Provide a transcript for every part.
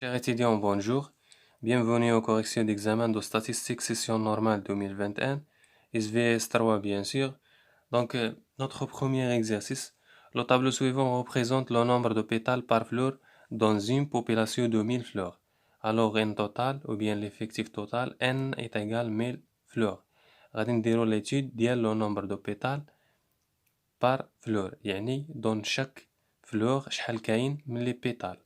Chers étudiants, bonjour. Bienvenue aux corrections d'examen de statistiques session normale 2021, SVS 3 bien sûr. Donc, notre premier exercice, le tableau suivant représente le nombre de pétales par fleur dans une population de 1000 fleurs. Alors, n total, ou bien l'effectif total, n est égal à 1000 fleurs. غادي نديرو l'étude ديال le nombre de pétales par fleur. يعني dans chaque fleur شحال كاين من les pétales.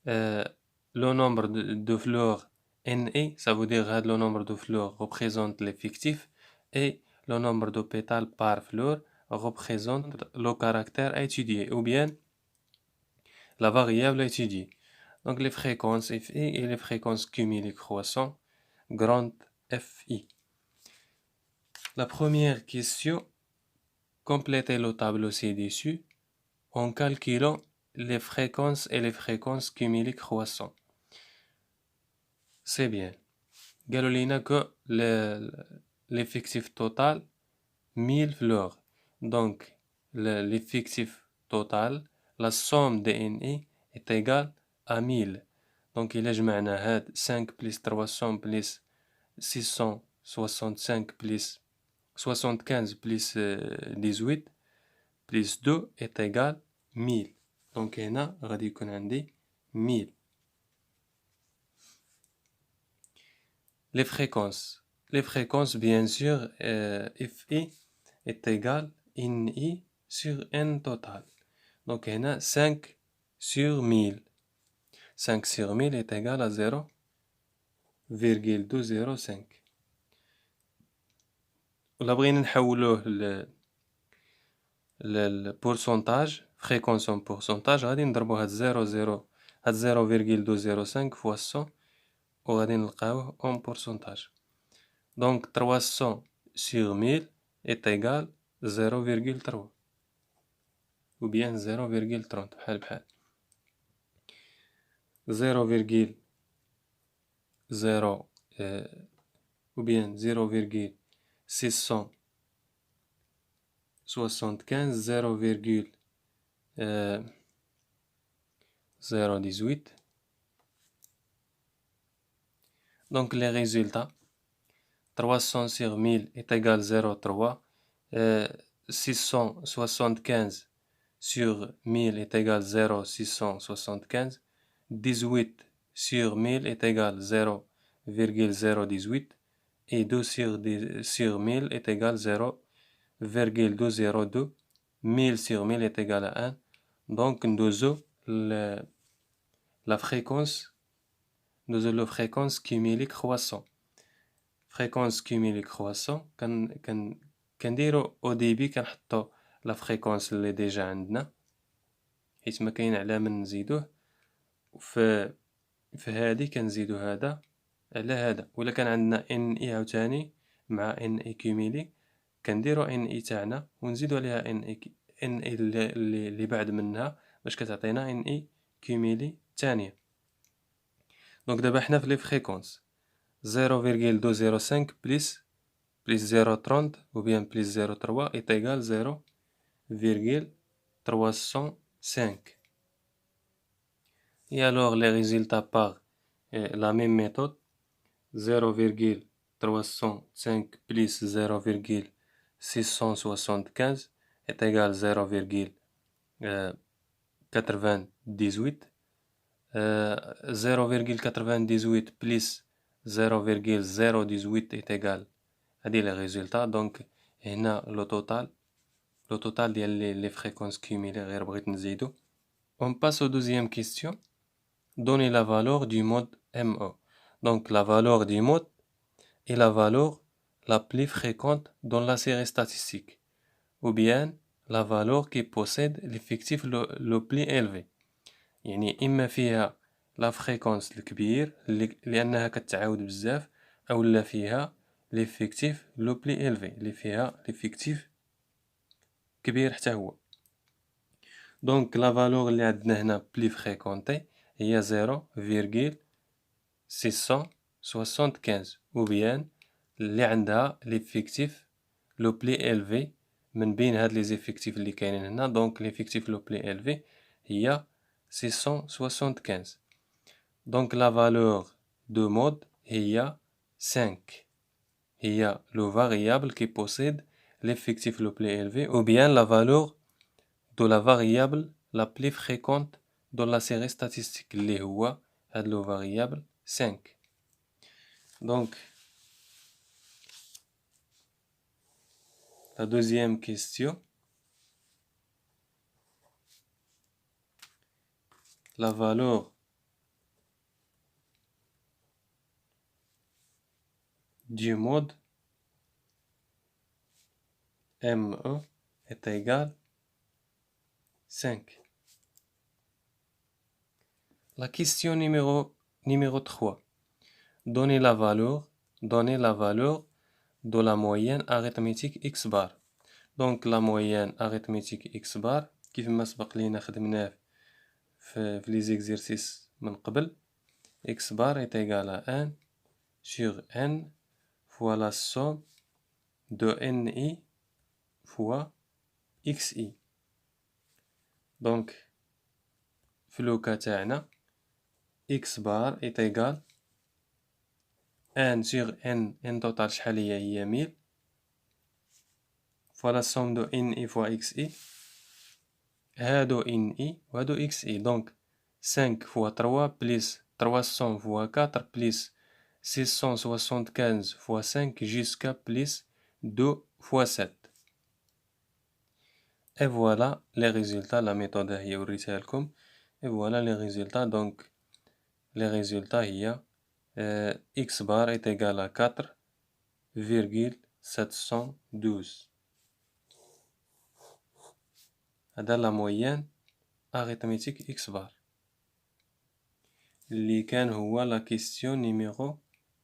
Le nombre de fleurs NE, ça veut dire que le nombre de fleurs représente l'effectif et le nombre de pétales par fleur représente le caractère à étudier ou bien la variable à étudier. Donc les fréquences FI et les fréquences cumulées croissantes, grande FI. La première question, complétez le tableau ci-dessus en calculant les fréquences et les fréquences cumulées croissantes. C'est bien. قالوا لينا que l'effectif total 1000 fleurs. Donc l'effectif total, la somme des NI est égale à 1000. Donc il جمعنا هاد 5 plus 300 plus 665 plus 75 plus 18 plus 2 est égal 1000. Donc هنا غادي يكون عندي 1000. Les fréquences. Les fréquences, bien sûr, Fi est égal à Ni sur N total. Donc, on a 5 sur 1000. 5 sur 1000 est égal à 0,205. ولا بغينا نحولوه للبورسونتاج fréquence en pourcentage غادي نضربو هاد 0,205 fois 100 وغادي نلقاوه en pourcentage. Donc 300 sur 1000 est égal à 0,3 ou bien 0,30 بحال بحال 0,0 ou bien 0,675 0,018. Donc les résultats, 300 sur 1000 est égal à 0,3, 675 sur 1000 est égal à 0,675, 18 sur 1000 est égal à 0,018 et 2 sur 1000 est égal à 0,202, 1000 sur 1000 est égal à 1. Donc nous avons la fréquence cumulée croissant. Fréquence cumulée croissant, كنديرو au début كنحطو la fréquence اللي ديجا عندنا حيت ما كاين على من نزيدوه في هادي كنزيدو هذا على هذا ولا كان عندنا ان اي عاوتاني مع ان اي كوميلي كنديرو ان اي تاعنا ونزيدو عليها ان اي اللي بعد منها باش كتعطينا ان اي كوميلي تانية. دونك دابا حنا في لي فريكونس 0,205 plus 0,30 ou bien plus 0,3 est égal à 0,305. Et alors les résultats par la même méthode, 0,305 plus 0,675 est égal à 0,98. 0,98 plus 0,018 est égal à les résultats. Donc, on a le total des fréquences cumulées. On passe aux deuxième question. Donnez la valeur du mode MO. Donc, la valeur du mode est la valeur la plus fréquente dans la série statistique, ou bien la valeur qui possède l'effectif le plus élevé. يعني إما فيها لا فريكونس الكبير لأنها كتعاود بزاف أولا فيها ليفيكتيف لو بلي إلفي اللي فيها ليفيكتيف كبير حتى هو. دونك لا فالور اللي عندنا هنا بلي فريكونتي هي 0,675 ou bien اللي عندها ليفيكتيف لو بلي إلفي من بين هاد لي زيفيكتيف اللي كاينين هنا. دونك ليفيكتيف لو بلي إلفي هي 675. Donc la valeur de mode هي 5. هي le variable qui possède l'effectif le plus élevé ou bien la valeur de la variable la plus fréquente dans la série statistique اللي هو هاد le variable 5. Donc la deuxième question, la valeur du mode ME est égale 5. La question numéro 3. Donnez la valeur de la moyenne arithmétique x bar. Donc la moyenne arithmétique x bar كيف ما سبق لينا خدمناه في les exercices من قبل. X bar est égal à 1 sur n fois la somme de ni fois xi. Donc في لو كا تاعنا x bar est égal 1 sur n total شحال هي 1000 fois la somme de ni fois xi. هادو ni وهادو xi. Donc 5 fois 3 plus 300 fois 4 plus 675 fois 5 jusqu'à plus 2 fois 7. Et voilà les résultats. La méthode هي وريتها لكم. Et voilà les résultats. Donc les résultats هي x bar est égal à 4,712. هذا la moyenne arithmétique x bar. اللي كان هو la question numéro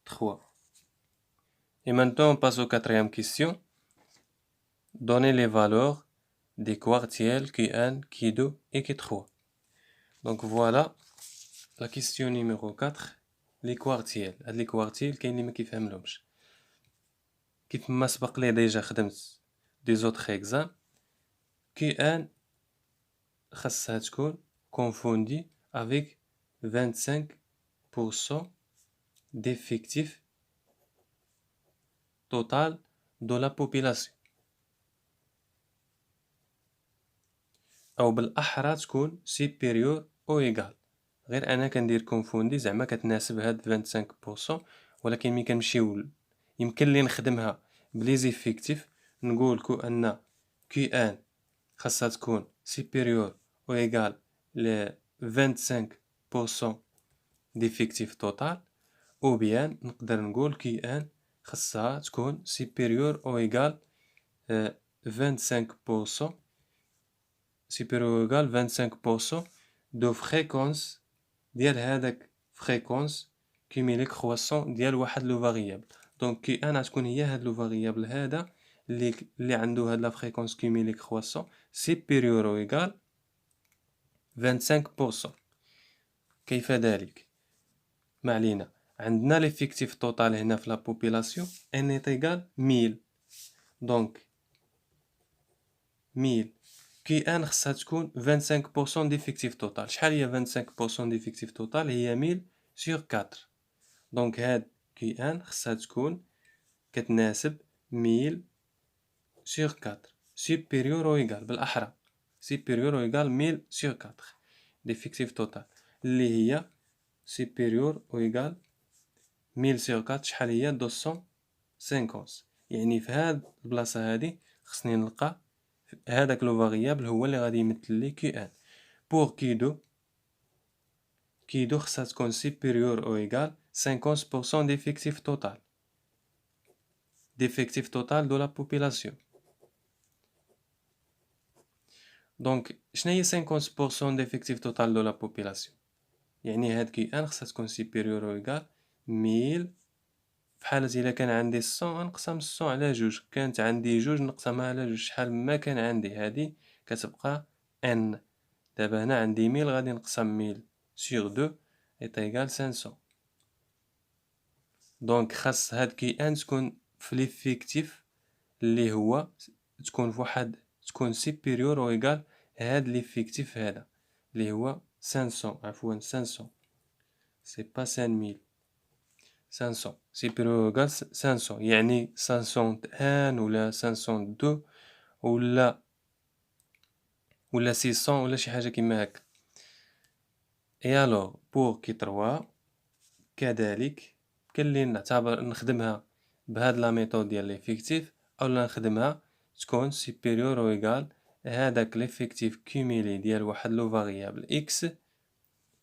3. Et maintenant on passe au quatrième question. Donnez les valeurs des quartiles Q1, Q2 et Q3. Donc voilà la question numéro 4. Les quartiles. هاد les quartiles كاين اللي ما كيفهملهمش. كيف ما سبق لي ديجا خدمت des autres examens. Q1 خاصها تكون confondue avec 25% d'effectif total de la population. أو بالأحرى تكون supérieur أو égal. غير أنا كندير confondue زعما كتناسب هاد 25%، ولكن ملي كنمشيو يمكن لي نخدمها بلي زيفيكتيف نقولكو أن Q1 خاصها تكون supérieur أو égal ل 25% d'effectif total، أو بيان نقدر نقول Q1 خاصها تكون supérieur أو égal 25% supérieur ou égal 25% de fréquence ديال هذاك فréquence cumulée croissant ديال واحد لو فاريابل. دونك كي ان غتكون هي هاد لو فاريابل هذا اللي عنده هاد لا فréquence cumulée croissant supérieur ou égal 25%. كيف ذلك؟ ما علينا. عندنا l'effectif total هنا في la population n est égal 1000. دونك 1000 Q1 خاصها تكون 25% d'effectif total. شحال هي 25% d'effectif total؟ هي 1000 sur 4. دونك هاد Q1 خاصها تكون كتناسب 1000 sur 4 supérieur ou égal بالأحرى supérieur ou égal 1000 sur 4 d'effectif total اللي هي supérieur ou égal 1000 sur 4 شحال هي 250. يعني في هاد البلاصة هادي خصني نلقى هذاك لو فاريابل هو اللي غادي يمثل لي Q1. pour Q2 خصها تكون supérieur ou égal 50% d'effectif total de la population. donc شنو هي 50% d'effectif total de la population؟ يعني هاد Q1 خصها تكون supérieur ou égal 1000. في حالة إلا كان عندي 100 نقسم 100 على جوج، كانت عندي جوج نقسمها على جوج، شحال ما كان عندي هادي كتبقى n. دابا هنا عندي 1000 غادي نقسم 1000 sur 2 est égal 500. دونك خاص هاد Q1 تكون في ليفيكتيف اللي هو تكون فواحد تكون supérieur ou égal هاد ليفيكتيف هذا اللي هو 500 عفوا 500 سي با 5000 500 سوبيريور اوغال 500 يعني 501 ولا 502 ولا 600 ولا شي حاجة كيما هاكا. اي الوغ بوغ كي 3 كذلك كاين اللي نخدمها بهاد لا ميثود ديال ليفيكتيف اولا نخدمها تكون سوبيريور او ايغال هذاك ليفيكتيف كوميلي ديال واحد لو فاريابل اكس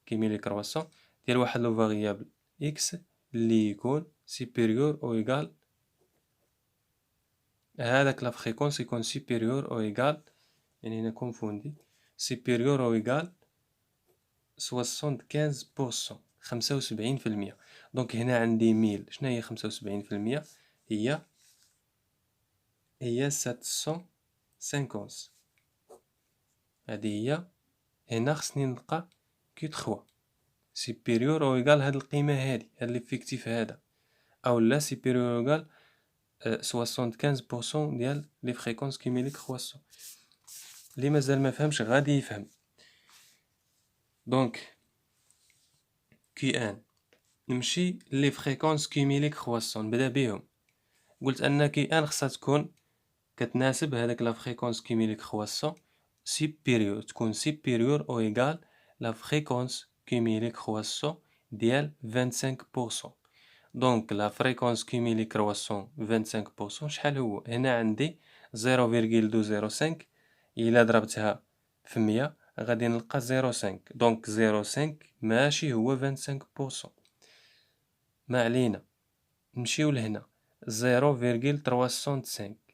كيميلي كرواسون ديال واحد لو فاريابل اكس اللي يكون سوبيريور او ايغال هذاك لا فريكونس يكون سوبيريور او ايغال يعني هنا كونفوندي سوبيريور او ايغال 75%. 75%. دونك هنا عندي 1000 شنو هي 75%؟ هي 750. هذه هي. هنا خصني نلقى كي 3 سوبيريور او ايغال هاد القيمة هادي هاد ليفيكتيف هذا اولا سوبيريور او ايغال 75% ديال لي فريكونس كيميلي كرواسون. اللي مازال ما فهمش غادي يفهم. دونك كي ان نمشي لي فريكونس كيميلي كرواسون نبدا بهم. قلت ان كي ان خصها تكون كتناسب هذاك لا فريكونس كيميلي كرواسون سوبيريور تكون سوبيريور او ايغال لا فريكونس كيميلي كرواسون ديال 25%. دونك لا فريكونس كيميلي كرواسون 25% شحال هو؟ هنا عندي 0.205 الا ضربتها في 100 غادي نلقى 0.5 دونك 0.5 ماشي هو 25%. ما علينا نمشيو لهنا 0.365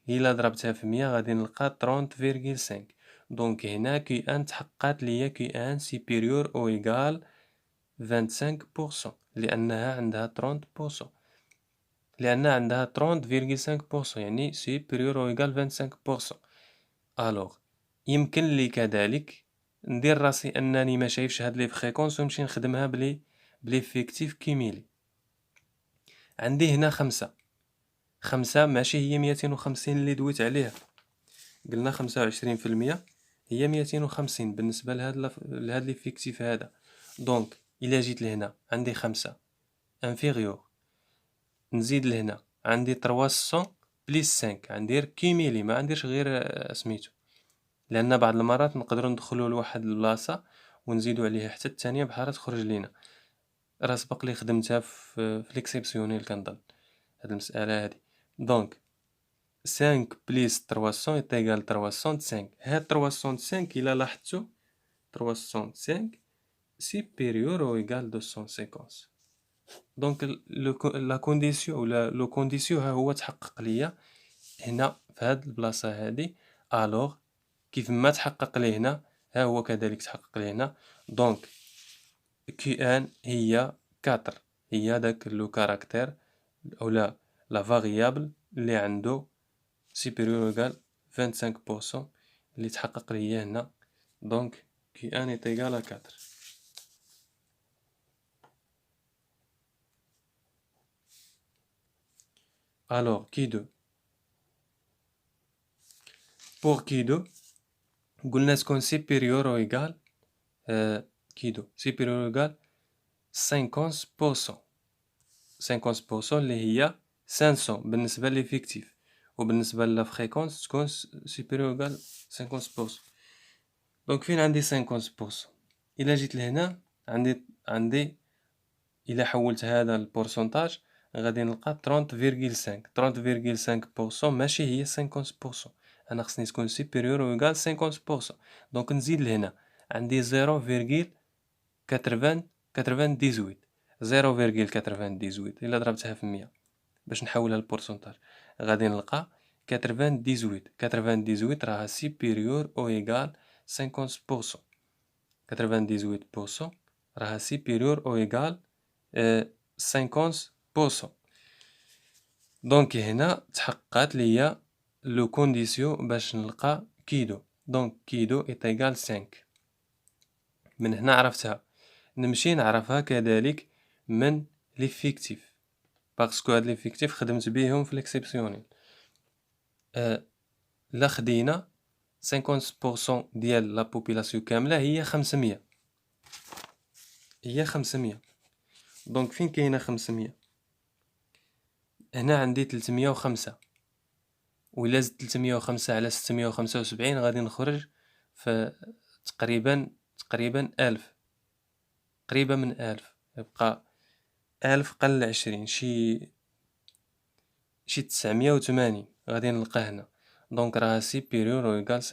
الا ضربتها في 100 غادي نلقى 30.5 دونك هنا كي ان تحققت ليا كي ان سوبيريور او ايغال 25% لانها عندها 30%. لان عندها 30.5% يعني سوبيريور او ايغال 25%. الوغ يمكن لي كذلك ندير راسي انني ما شايفش هاد لي فريكونس ونمشي نخدمها بليفيكتيف كيميلي. عندي هنا 5 ماشي هي 250 اللي دويت عليها. قلنا 25% هي 250 بالنسبة لهاد ليفيكتيف هذا. دونك إلا جيت لهنا عندي 5 انفيريور نزيد لهنا عندي 300 بليس 5 غندير كيميلي ما غنديرش غير سميتو لأن بعض المرات نقدروا ندخلوا لواحد البلاصة ونزيدوا عليها حتى الثانية بحال تخرج لينا. راه سبق لي خدمتها في ليكسيبسيونيل كنظن هاد المسألة هادي. دونك 5 بليس 300 est égal 305. هاد 305 إلا لاحظتو 305 supérieur ou égal 250. دونك لا كونديسيون ولا لو كونديسيون ها هو تحقق ليا هنا في هاد البلاصة هادي. الوغ كيف ما تحقق لي هنا ها هو كذلك تحقق لي هنا. دونك كي ان هي 4 هي داك لو كاركتير اولا لا فاريابل اللي عنده supérieur ou égal 25% اللي تحقق لي هنا. دونك كي ان est égal à 4. alors كي 2 pour كي 2 قلنا تكون supérieur ou égal كي 2 supérieur ou égal 50%. 50% اللي هي 500 بالنسبة للإفكتيف وبالنسبة لا فريكونس تكون supérieur ou égal 50%. دونك فين عندي 50%؟ إلا جيت لهنا عندي إلا حولت هذا البورسونتاج غادي نلقى 30.5. 30.5% ماشي هي 50%. أنا خصني تكون supérieur ou égal 50%. دونك نزيد لهنا عندي 0.98. 0.98 إلا ضربتها في 100 باش نحولها للبورسونتاج غادي نلقى 98. 98 راها supérieur ou égal 50%. 98% راها supérieur ou égal 50%. دونك هنا تحققت ليا لو كونديسيون باش نلقى كيدو. دونك كيدو est égal 5. من هنا عرفتها. نمشي نعرفها كذلك من ليفيكتيف باسكو هاد ليفيكتيف خدمت بيهم في ليكسيبسيونيل. لا خدينا 50% ديال لا بوبولاسيون كاملة هي 500. دونك فين كاينه 500؟ هنا عندي 305، وإلا زدت 305 على 675 غادي نخرج تقريبا 1000، قريبة من 1000. يبقى 1000 قل 20 شي 980 غادي نلقى هنا. دونك راها سيبيريور او ايكال 50%،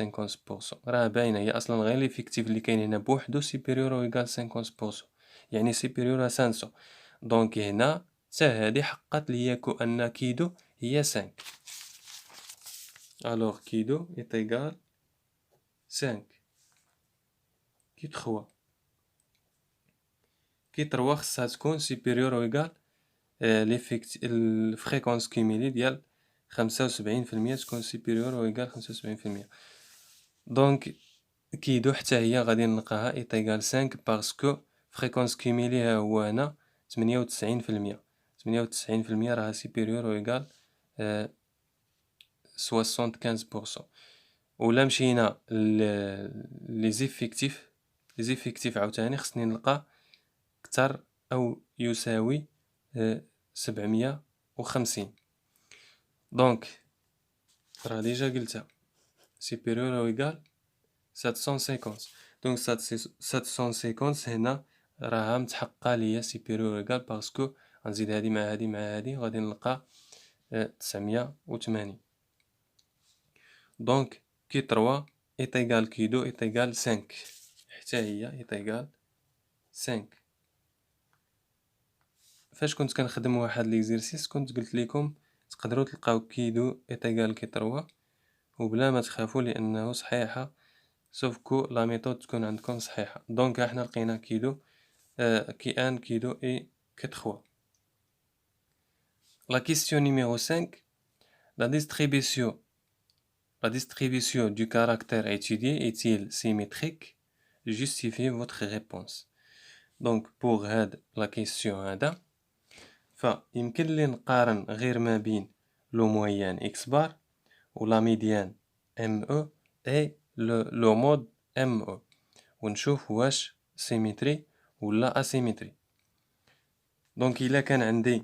راه باينه هي اصلا غير ليفيكتيف اللي كاين هنا بوحدو سيبيريور او ايكال 50%، يعني سيبيريور ا 500. دونك هنا حتى هادي حقات لي كو ان كيدو هي 5. الوغ كيدو est égal 5 كي 3 كي 3 خصها تكون سيبيريور او ايكال الفريكونس كيميلي ديال 75% تكون سيبيريور او ايكال 75%. دونك كيدو حتى هي غادي نلقاها ايت ايكال 5 باسكو فريكونس كيميلي ها هو هنا 98%. 98% راها سيبيريور او ايكال 75%. ولا مشينا لي زيفيكتيف عاوتاني خصني نلقى كتر او يساوي 750. دونك راه ديجا قلتها سيبيريور او ايكال 750. دونك 750 هنا راها متحققة ليا سيبيريور او ايكال باسكو غنزيد هادي مع هادي مع هادي غادي نلقى 980. دونك كي 3 est égal كيدو est égal 5 حتى هي est égal 5. فاش كنت كنخدم واحد ليكزيرسيس كنت قلت لكم تقدروا تلقاو كيدو est égal كي 3 وبلا ما تخافوا لانه صحيحه، سوف كو لا ميثود تكون عندكم صحيحه. دونك احنا لقينا كيدو كي ان كيدو اي كي 3. La question numéro 5, la distribution du caractère étudié est-il symétrique? Justifiez votre réponse. Donc pour la question هذا فيمكن لي نقارن غير ما بين لو مويان اكس بار و لا ميديان ام او اي لو مود ام او ونشوف واش سيميتري ولا اسيميتري. دونك الا كان عندي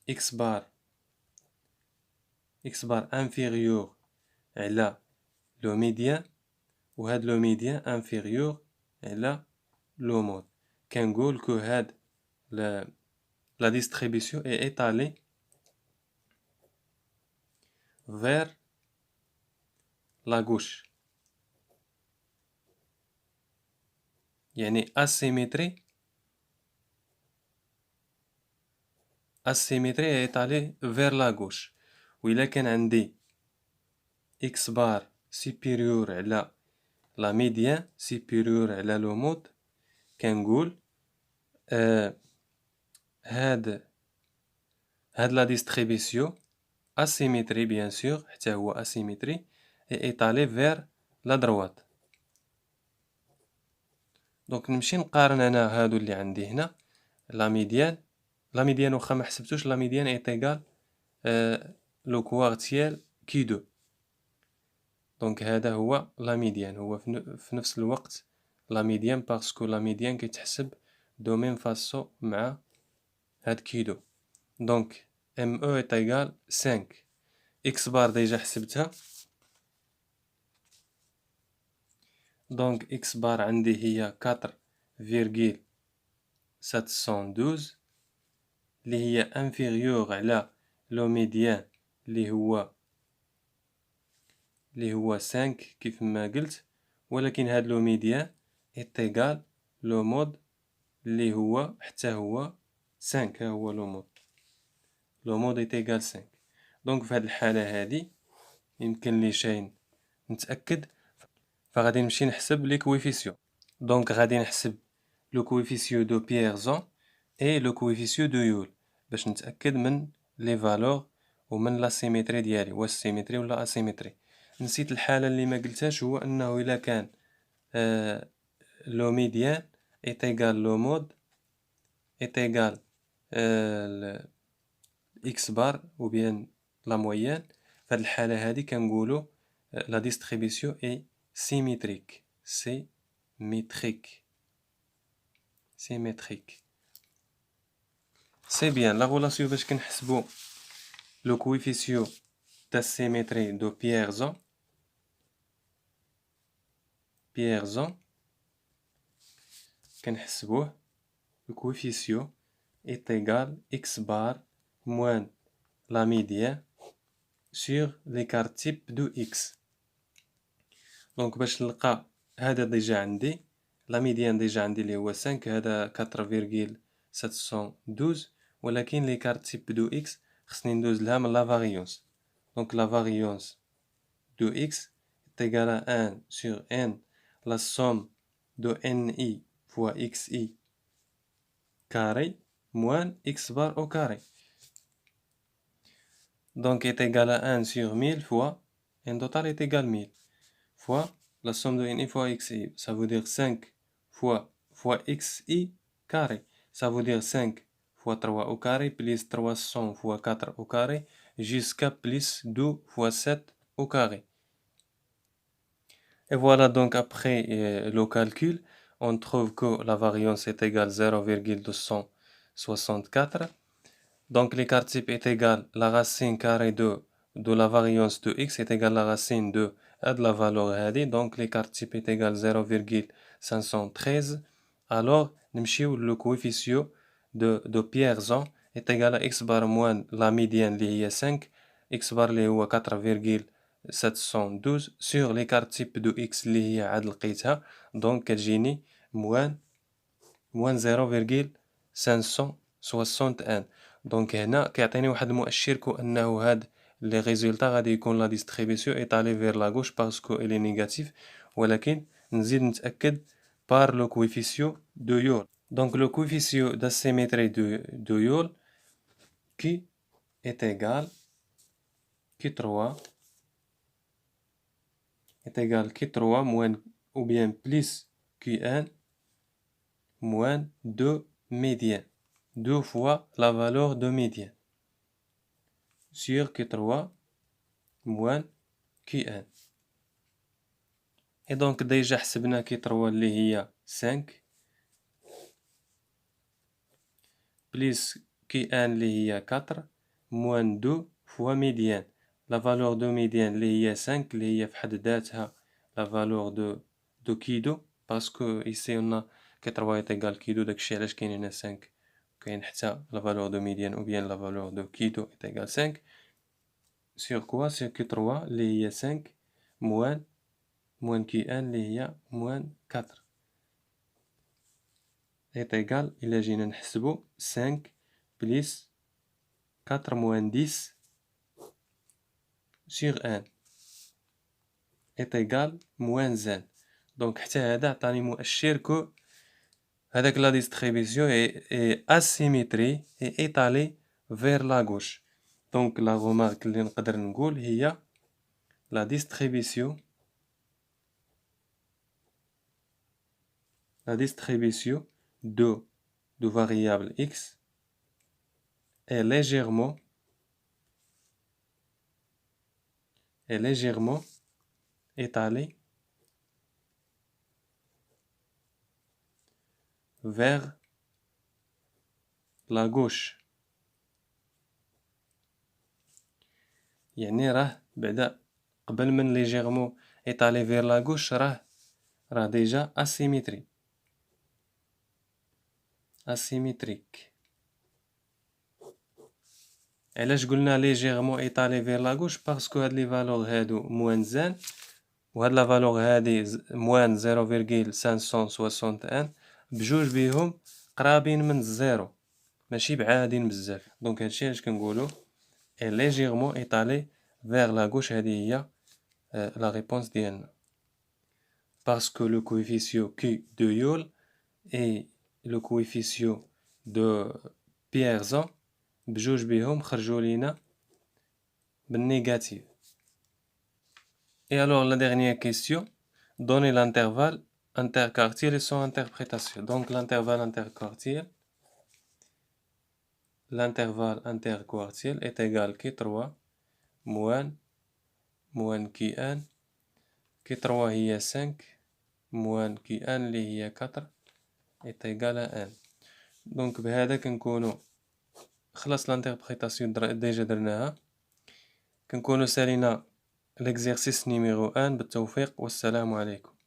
اكس بار انفيريور على لو ميديان وهاد لو ميديان انفيريور على لو مود، كنقول كو هاد لا ديستريبيسيون اي ايطالي vers la gauche، يعني assymétrie étalée vers la gauche. وإلا كان عندي x بار supérieur على la médiane supérieur على لو مود كنقول هاد لا distribution asymétrie bien sûr حتى هو asymétrie et étalée vers la droite. دونك نمشي نقارن انا هادو اللي عندي هنا لا ميديان واخا ما حسبتوش لا ميديان ايت ايغال لو كوارتيال كي دو. دونك هذا هو لا ميديان، هو في نفس الوقت لا ميديان باسكو لا ميديان كيتحسب دو ميم فاسو مع هاد كي دو. دونك ام او ايت ايغال 5 اكس بار ديجا حسبتها. دونك اكس بار عندي هي 4,712 اللي هي انفيريور على لو ميديان اللي هو 5 كيف ما قلت، ولكن هاد لو ميديان ايتيغال لو مود اللي هو حتى هو 5. ها هو لو مود ايتيغال 5. دونك في هاد الحالة هادي يمكن لي شي نتأكد، فغادي نمشي نحسب لي كويفيسيون. دونك غادي نحسب لو كويفيسيون دو بييرزون اي لو كويفيسيون دو يول باش نتأكد من لي فالور ومن لا سيميتري ديالي، واش سيميتري ولا اسيميتري. نسيت الحالة اللي ما قلتهاش، هو انه الا كان لو ميديان est égal لو مود est égal x بار ou bien la moyenne. فهاد الحالة هادي كنقولو la distribution est symétrique. symétrique. C'est bien. La relation باش كنحسبو le coefficient d'asymétrie de Pierson كنحسبوه le coefficient est égal x bar moins la médiane sur l'écart type de x. Donc باش نلقى هذا ديجا عندي لا ميديان ديجا عندي اللي هو 5 هذا 4,712 ولكن ليكار تيب دو اكس خصني ندوز لها من لا فاريونس. دونك لا فاريونس دو اكس est égal à 1 sur n la somme de ni fois xi carré moins x bar au carré. Donc est égal à 1 sur 1000 fois n total est égal à 1000 fois la somme de ni fois xi. Ça veut dire 5 fois xi carré. Ça veut dire 5 fois 3 au carré plus 300 fois 4 au carré jusqu'à plus 2 fois 7 au carré. Et voilà, donc après le calcul, on trouve que la variance est égale 0,264. Donc l'écart type est égal la racine carrée de la variance de x est égale la racine de la valeur هذه. Donc l'écart type est égal 0,513. Alors le coefficient de Pierson est égal à x bar moins la médiane اللي هي 5 x bar اللي هو 4,712 sur l'écart type de x اللي هي عاد لقيتها. Donc كتجيني moins 0,561. دونك هنا كيعطيني واحد المؤشر كأنه هاد لي ريزولطا غادي يكون لا ديستريبيسيون ايطالي فير لا غوش باسكو الي نيجاتيف، ولكن نزيد نتأكد بار لو كويفيسيون دو يول. دونك لو كويفيسيون داسيميتري دو يول كي est égal كي 3 est égal كي 3 moins ou bien plus Q1 moins 2 médiane. 2 fois la valeur de médiane sur Q3 moins Q1. Et donc déjà حسبنا Q3 اللي هي 5 plus Q1 اللي هي 4 moins 2 fois médiane. La valeur de médiane اللي هي 5 اللي هي في حد ذاتها la valeur de Q2 parce que ici on a Q3 est égal Q2 داكشي علاش كاين هنا 5 كاين حتى la valeur de médiane ou bien la valeur de Q2 est égal 5 sur quoi sur Q3 اللي هي 5 moins Q1 اللي هي moins 4 est égal إلا جينا نحسبو 5 plus 4 moins 10 sur 1 est égal moins 1. دونك حتى هذا عطاني مؤشر كو هذاك لا ديستريبيسيون est asymétrie et étalée vers la gauche. دونك لا غومارك اللي نقدر نقول هي la distribution de variable x est légèrement étalée vers la gauche. يعني راه بعدا قبل من légèrement étalé vers la gauche راه déjà asymétrique. علاش قلنا légèrement étalé vers la gauche باسكو هاد لي فالور هادو moins 1 وهاد لا فالور هادي moins 0,561 بجوج بيهم قرابين من الزيرو ماشي بعادين بزاف. دونك هادشي علاش كنقولو est légèrement étalé vers la gauche. هذه هي la réponse ديالنا parce que le coefficient Q de Yole et le coefficient de Pierson بجوج بهم خرجوا لينا بالnégatif. Et alors la dernière question, donnez l'intervalle interquartile et son interprétation. Donc l'intervalle interquartile est égal à Q3 moins Q1 Q3 هي 5 moins Q1 اللي هي 4 est égal à 1. Donc بهذا كنكونو خلاص لانتربريتاسيون ديجا درناها، كنكونو سالينا l'exercice numéro 1 بالتوفيق والسلام عليكم.